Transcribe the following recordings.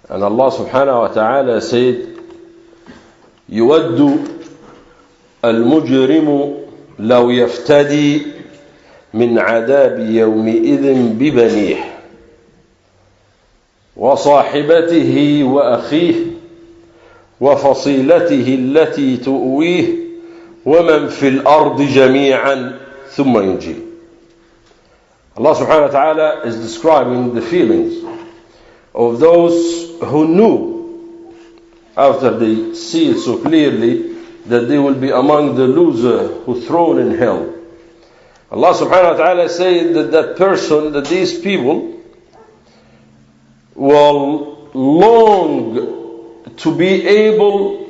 And Allah subhanahu wa ta'ala said, يود المجرم لو يفتدي من عذاب يومئذ ببنيه وصاحبته وأخيه وفصيلته التي تؤويه ومن في الأرض جميعا ثم ينجيه. Allah subhanahu wa ta'ala is describing the feelings of those who knew after they see it so clearly that they will be among the losers who thrown in hell. Allah subhanahu wa ta'ala said that that person, that these people will long to be able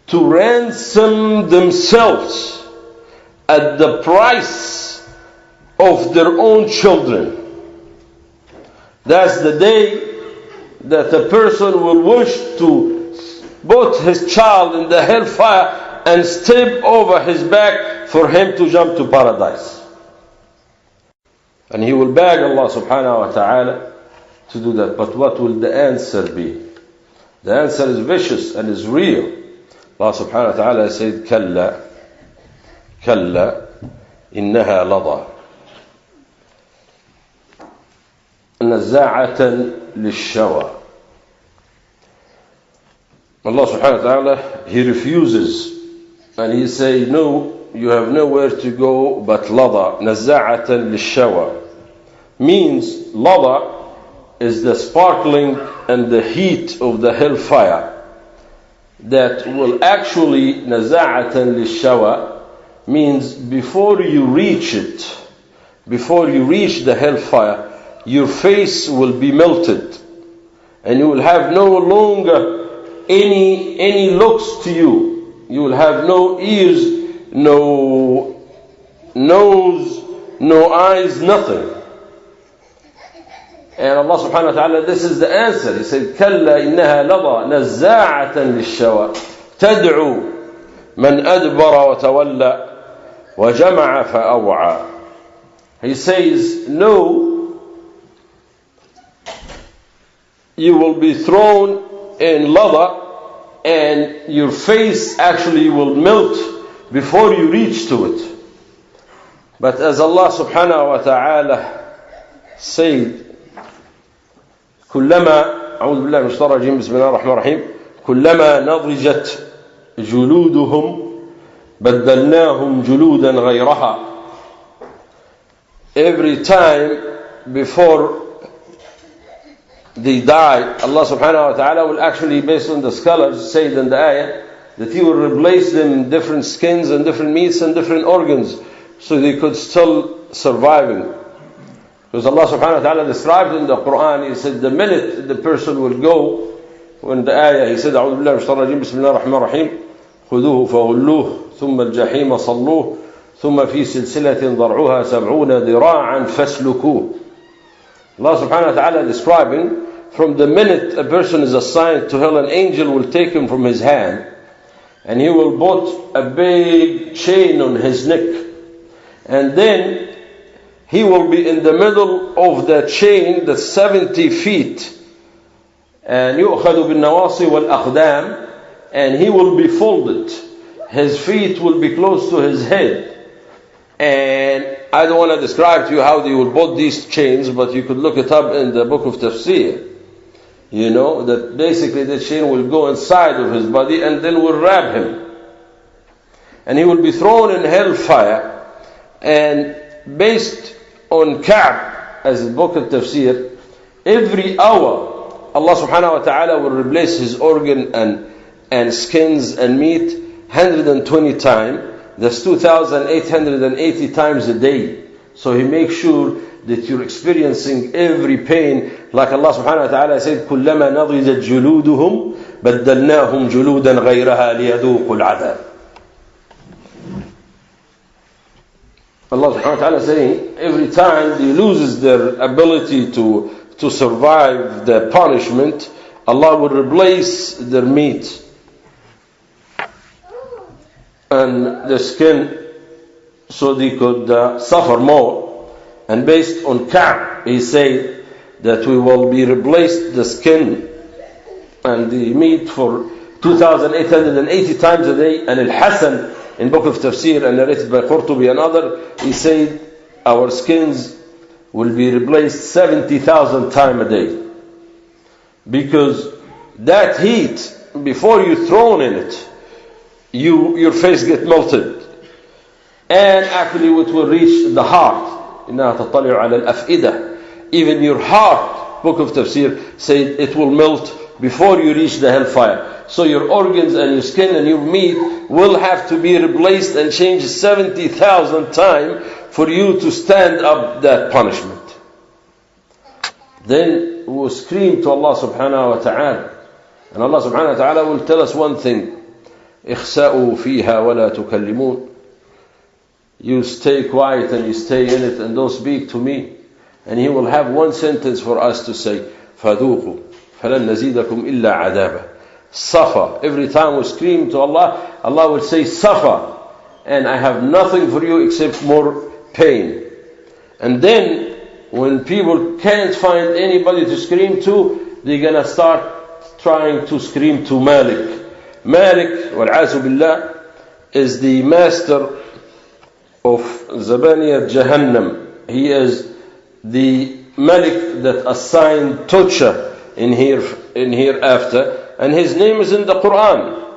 to ransom themselves at the price of their own children. That's the day that a person will wish to put his child in the hellfire and step over his back for him to jump to paradise. And he will beg Allah subhanahu wa ta'ala to do that. But what will the answer be? The answer is vicious and is real. Allah subhanahu wa ta'ala said, كلا كلا إنها لظى نزاعة للشوى. Allah subhanahu wa ta'ala, He refuses and He say, no, you have nowhere to go but لظى نزاعة للشوى. Means lava is the sparkling and the heat of the hellfire that will actually naza'atan lishawa means before you reach it, before you reach the hellfire, your face will be melted and you will have no longer any looks to you. You will have no ears, no nose, no eyes, nothing. And Allah subhanahu wa ta'ala, this is the answer. He said, كَلَّا إِنَّهَا لَظَى نَزَّاعَةً لِلشَّوَى تَدْعُو مَنْ أَدْبَرَ وَتَوَلَّى وَجَمَعَ فَأَوْعَى. He says, no, you will be thrown in lava and your face actually will melt before you reach to it. But as Allah subhanahu wa ta'ala said, كلما أعوذ بالله من الشيطان الرجيم بسم الله الرحمن الرحيم كلما نضجت جلودهم بدلناهم جلودا غيرها. Every time before they die, Allah subhanahu wa ta'ala will actually, based on the scholars said in the ayah, that He will replace them in different skins and different meats and different organs so they could still surviving. Because Allah subhanahu wa ta'ala described in the Quran, He said the minute the person will go, when the ayah, He said, أعوذ بالله من الشيطان الرجيم بسم الله الرحمن الرحيم خذوه فغلوه ثم الجحيم صلوه ثم في سلسلة ضرعها 70 ذراعا فاسلكوه. Allah subhanahu wa ta'ala describing, from the minute a person is assigned to hell, an angel will take him from his hand and he will put a big chain on his neck, and then he will be in the middle of the chain that's 70 feet, and يؤخذ بالنواصي والأقدام, and he will be folded. His feet will be close to his head. And I don't want to describe to you how they will put these chains, but you could look it up in the book of Tafsir. You know, that basically the chain will go inside of his body and then will wrap him. And he will be thrown in hellfire. And based on Ka'b, as the book of Tafsir, every hour Allah subhanahu wa ta'ala will replace his organ and skins and meat 120 times. That's 2,880 times a day. So He makes sure that you're experiencing every pain. Like Allah subhanahu wa ta'ala said, كُلَّمَا نَضِجَتْ جُلُودُهُمْ بَدَّلْنَاهُمْ جُلُودًا غَيْرَهَا لِيَذُوقُوا الْعَذَابَ. Allah subhanahu wa ta'ala is saying, every time they loses their ability to survive the punishment, Allah will replace their meat and the skin so they could suffer more. And based on Ka'b, he said that we will be replaced the skin and the meat for 2,880 times a day. And Al-Hasan in book of Tafsir and narrated by Qurtubi and other, he said our skins will be replaced 70,000 times a day. Because that heat, before you're thrown in it, your face get melted. And actually it will reach the heart. إِنَّهَا تَطَّلِعُ عَلَى الْأَفْئِدَةِ. Even your heart, book of Tafsir, said it will melt before you reach the hellfire. So your organs and your skin and your meat will have to be replaced and changed 70,000 times for you to stand up that punishment. Then we will scream to Allah subhanahu wa ta'ala. And Allah subhanahu wa ta'ala will tell us one thing. اخسأوا فيها ولا تكلمون. You stay quiet and you stay in it and don't speak to me. And He will have one sentence for us to say. فذوقوا فلن نزيدكم إلا عذابا. Suffer. Every time we scream to Allah, Allah will say suffer. And I have nothing for you except more pain. And then when people can't find anybody to scream to, they're going to start trying to scream to Malik. Malik, wal-'azu billah, is the master of Zabaniyat Jahannam. He is the Malik that assigned torture in hereafter, and his name is in the Quran.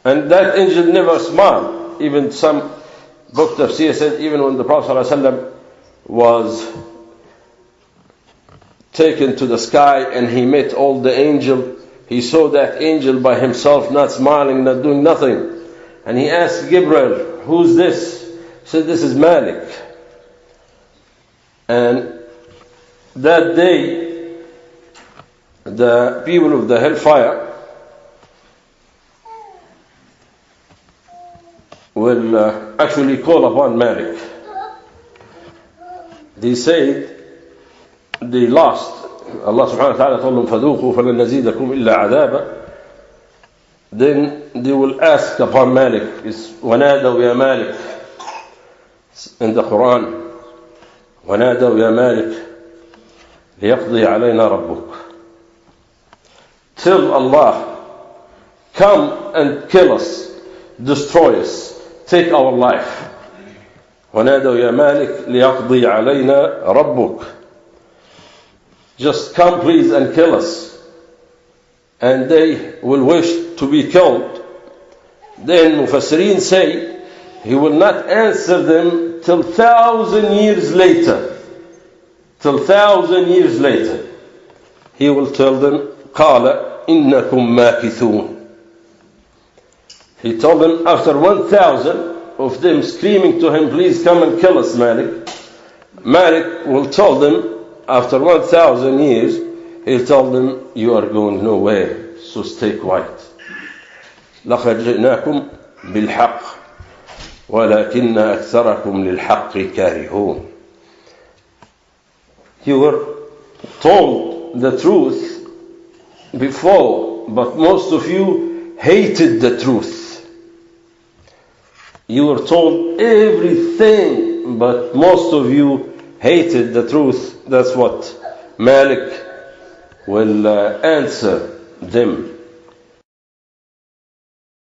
And that angel never smiled. Even some book tafsir said, even when the Prophet ﷺ was taken to the sky and he met all the angels, he saw that angel by himself, not smiling, not doing nothing. And he asked Gabriel, who's this? He said, this is Malik. And that day, the people of the hellfire will actually call upon Malik. They said they lost. Allah subhanahu wa ta'ala told them, فَذُوقُوا فَلَنْ نَزِيدَكُمْ إِلَّا عَذَابًا. Then they will ask upon Malik. It's وَنَادَوْا يَا مَالِكْ in the Quran. وَنَادَوْا يَا مَالِكْ لِيَقْضِي عَلَيْنَا رَبُّكَ. Tell Allah, come and kill us, destroy us, take our life. وَنَادَوْا يَا مَالِكْ لِيَقْضِي عَلَيْنَا رَبُّكَ. Just come please and kill us. And they will wish to be killed. Then Mufassirin say, He will not answer them till 1,000 years later. Till 1,000 years later. He will tell them, قَالَ إِنَّكُمْ مَاكِثُونَ. He told them after 1,000 of them screaming to him, please come and kill us, Malik. Malik will tell them, after 1,000 years, he'll tell them, you are going nowhere, so stay quiet. لَقَدْ جِئْنَاكُمْ بِالْحَقِّ وَلَكِنَّ أَكْثَرَكُمْ لِلْحَقِّ كَارِهُونَ. You were told the truth before, but most of you hated the truth. You were told everything, but most of you hated the truth. That's what Malik will answer them.